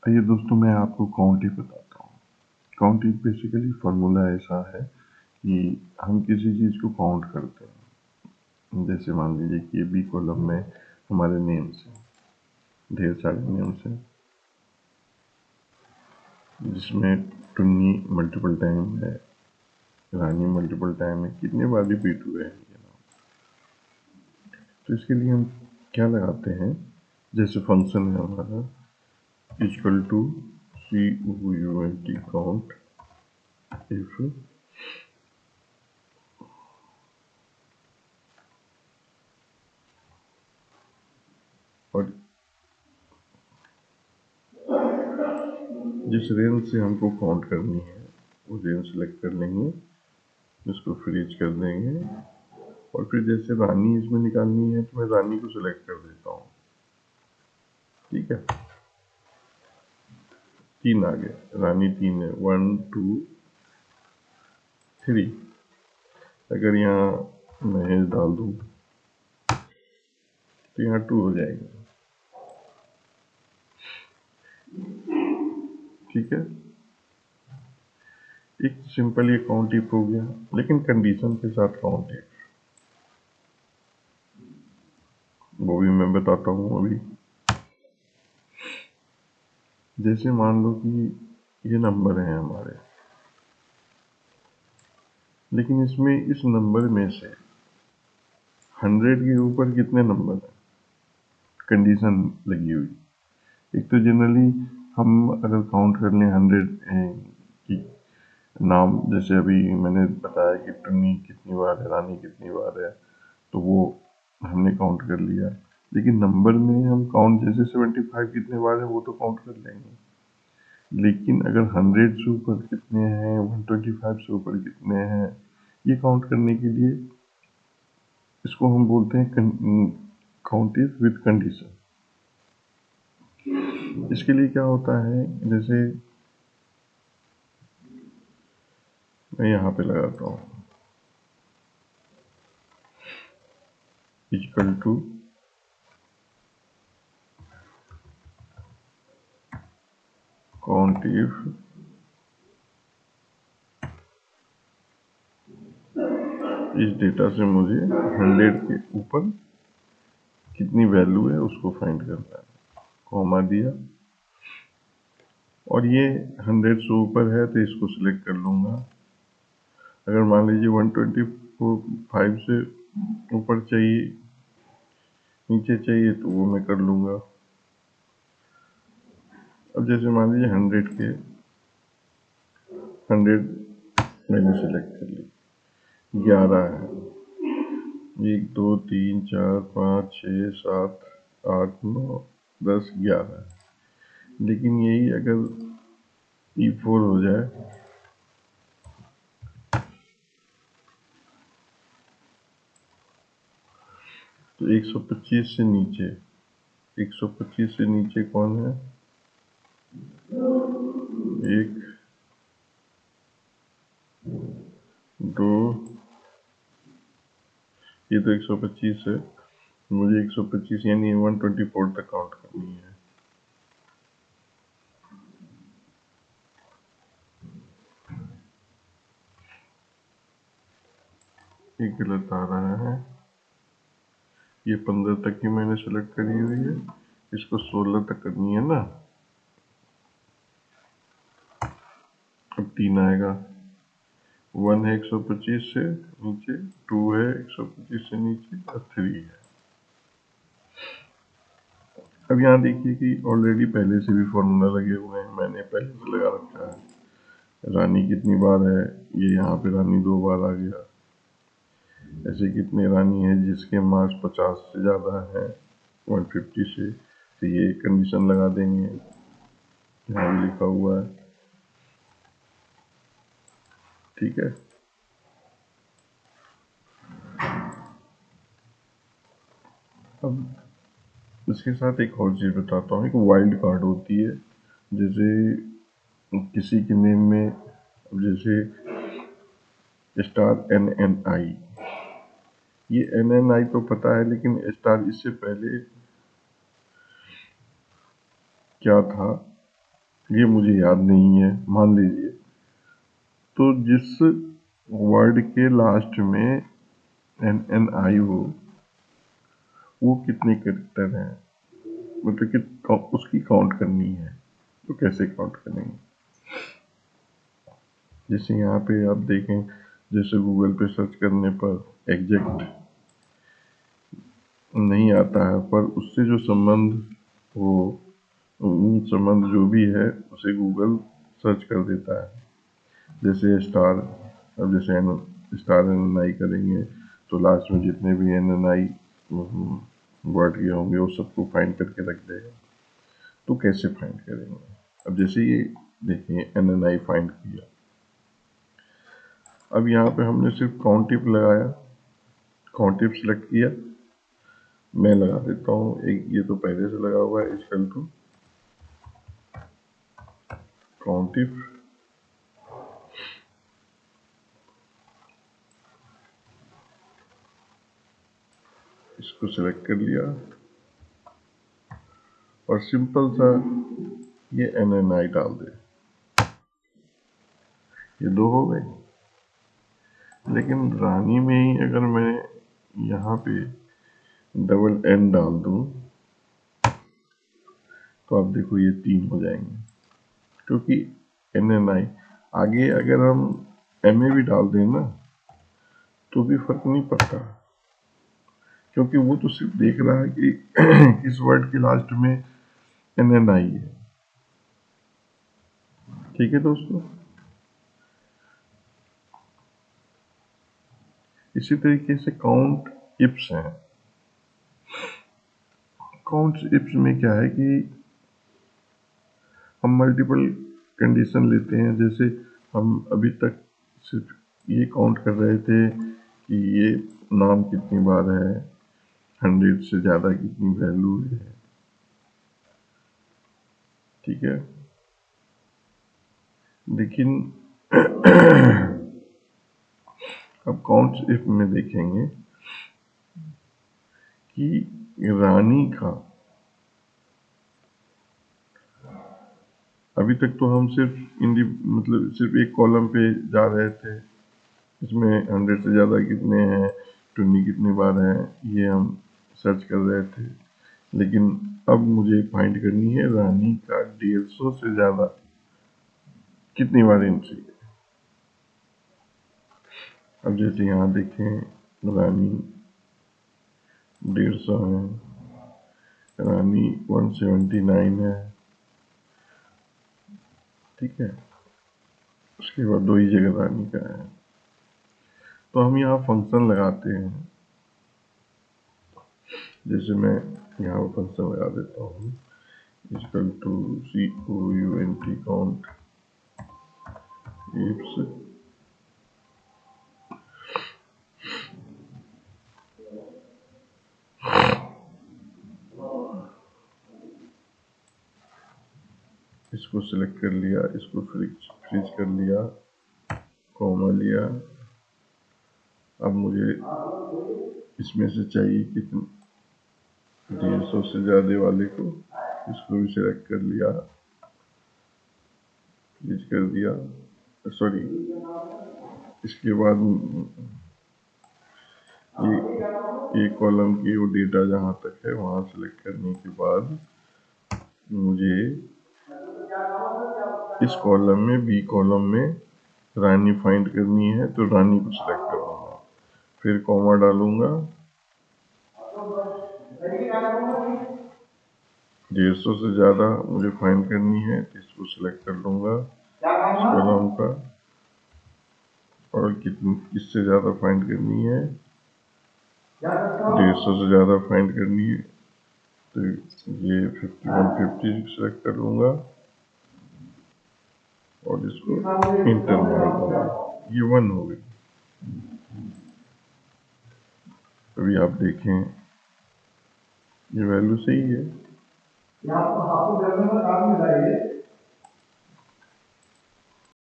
आइए दोस्तों, मैं आपको काउंट इफ बताता हूँ। काउंट इफ बेसिकली फार्मूला ऐसा है कि हम किसी चीज़ को काउंट करते हैं। जैसे मान लीजिए कि बी कॉलम में हमारे नेम्स हैं, ढेर सारे नेम्स हैं, जिसमें टुन्नी मल्टीपल टाइम है, रानी मल्टीपल टाइम है, कितने बार रिपीट हुए हैं ये नाम। तो इसके लिए हम क्या लगाते हैं, जैसे फंक्शन है हमारा equal to COUNT count if और जिस रेंज से हमको काउंट करनी है वो रेंज सेलेक्ट कर लेंगे, इसको फ्रीज कर देंगे और फिर जैसे रानी इसमें निकालनी है तो मैं रानी को सिलेक्ट कर देता हूँ। ठीक है, 3 आ गए, रानी 3 है, 1 2 3। अगर यहाँ महेश डाल दूँ तो यहाँ 2 हो जाएगा। ठीक है, एक सिंपल ये काउंट इफ हो गया, लेकिन कंडीशन के साथ काउंट इफ, वो भी मैं बताता हूँ अभी। जैसे मान लो कि ये नंबर है हमारे, लेकिन इसमें इस नंबर में से 100 के ऊपर कितने नंबर हैं, कंडीशन लगी हुई। एक तो जनरली हम अगर काउंट कर लें 100 की नाम, जैसे अभी मैंने बताया कि टुन्नी कितनी बार है, रानी कितनी बार है, तो वो हमने काउंट कर लिया। लेकिन नंबर में हम काउंट, जैसे 75 कितने बार है वो तो काउंट कर लेंगे, लेकिन अगर 100 से ऊपर कितने हैं, 125 से ऊपर कितने हैं, ये काउंट करने के लिए इसको हम बोलते हैं काउंट इफ विद कंडीशन। इसके लिए क्या होता है, जैसे मैं यहाँ पे लगाता हूँ इक्वल टू काउंट इफ इस डेटा से मुझे 100 के ऊपर कितनी वैल्यू है उसको फाइंड करना है, कॉमा दिया, और ये 100 से ऊपर है तो इसको सिलेक्ट कर लूँगा। अगर मान लीजिए 125 से ऊपर चाहिए, नीचे चाहिए, तो वो मैं कर लूँगा। अब जैसे मान लीजिए 100 मैंने सिलेक्ट कर ली, 11 है, 1 2 3 4 5 6 7 8 9 10 11, लेकिन यही अगर E4 हो जाए तो 125 से नीचे, 125 से नीचे कौन है, 1 2, ये तो 125 है, मुझे 125 यानी 124 तक काउंट करनी है। ये गलत आ रहा है, ये 15 तक की मैंने सेलेक्ट करी हुई है, इसको 16 तक करनी है ना। अब 3 आएगा, 1 है 125 से नीचे, 2 है 125 से नीचे, और 3 है। अब यहाँ देखिए कि ऑलरेडी पहले से भी फॉर्मूला लगे हुए हैं, मैंने पहले से लगा रखा है। रानी कितनी बार है, ये यहाँ पे रानी 2 बार आ गया। ऐसे कितने रानी है जिसके मार्क्स 50 से ज़्यादा है 150 से, तो ये कंडीशन लगा देंगे, यहाँ भी लिखा हुआ है। ठीक है, अब इसके साथ एक और चीज़ बताता हूँ। एक वाइल्ड कार्ड होती है, जैसे किसी के नेम में, जैसे स्टार NNI, ये NNI तो पता है, लेकिन स्टार इससे पहले क्या था ये मुझे याद नहीं है, मान लीजिए। तो जिस वर्ड के लास्ट में एन एन आई हो, वो कितने कैरेक्टर हैं, मतलब कि उसकी काउंट करनी है। तो कैसे काउंट करेंगे? जैसे यहाँ पे आप देखें, जैसे गूगल पे सर्च करने पर एग्जैक्ट नहीं आता है, पर उससे जो संबंध हो, संबंध जो भी है उसे गूगल सर्च कर देता है। जैसे स्टार, अब जैसे स्टार एन एन आई करेंगे तो लास्ट में जितने भी एन एन आई वर्ड के होंगे वो सबको फाइंड करके रख देगा। तो कैसे फाइंड करेंगे? अब जैसे ये देखिए एन एन आई फाइंड किया, अब यहाँ पे हमने सिर्फ काउंट टिप लगाया, काउंट टिप सेलेक्ट किया। मैं लगा देता हूँ एक, ये तो पहले से लगा हुआ है, इक्वल टू काउंट टिप। इसको सेलेक्ट कर लिया और सिंपल सा ये एन एन आई डाल दे। ये दो हो गए। लेकिन रानी में ही अगर मैं यहाँ पे डबल एन डाल दूं तो आप देखो ये 3 हो जाएंगे, क्योंकि एन एन आई आगे अगर हम एम ए भी डाल दें ना तो भी फर्क नहीं पड़ता, क्योंकि वो तो सिर्फ देख रहा है कि इस वर्ड के लास्ट में एन एन आई है। ठीक है दोस्तों, इसी तरीके से काउंट इप्स हैं। काउंट इप्स में क्या है कि हम मल्टीपल कंडीशन लेते हैं। जैसे हम अभी तक सिर्फ ये काउंट कर रहे थे कि ये नाम कितनी बार है, 100 से ज़्यादा कितनी वैल्यू है। ठीक है, लेकिन अब काउंट इफ में देखेंगे कि रानी का, अभी तक तो हम सिर्फ मतलब सिर्फ एक कॉलम पे जा रहे थे, इसमें 100 से ज़्यादा कितने हैं, 20 कितनी बार है, ये हम सर्च कर रहे थे। लेकिन अब मुझे फाइंड करनी है रानी का 150 से ज़्यादा कितनी बार एंट्री है। अब जैसे यहाँ देखें, रानी 150 है, रानी 179 है। ठीक है, उसके बाद 2 ही जगह रानी का है। तो हम यहाँ फंक्शन लगाते हैं। जैसे मैं यहाँ फंक्शन लगा देता हूँ, इक्वल टू COUNT काउंट इप्स इसको सिलेक्ट कर लिया, इसको फ्रीज कर लिया, कॉमा लिया। अब मुझे इसमें से चाहिए कितने, 150 से ज़्यादा वाले को, इसको भी सिलेक्ट कर लिया, फ्रीज कर दिया। सॉरी, इसके बाद ये कॉलम की वो डेटा जहाँ तक है वहाँ सेलेक्ट करने के बाद मुझे इस कॉलम में, बी कॉलम में रानी फाइंड करनी है, तो रानी को सिलेक्ट करूँगा, फिर कॉमा डालूंगा। 150 से ज़्यादा मुझे फाइंड करनी है, तो इसको सिलेक्ट कर लूँगा इस कॉलम का। और कितनी, इससे ज़्यादा फाइंड करनी है, 150 से ज़्यादा फाइंड करनी है, तो ये 5150 सेलेक्ट कर लूँगा और इसको इंटर मार दूँगा। ये 1 हो गई। अभी आप देखें ये वैल्यू सही है।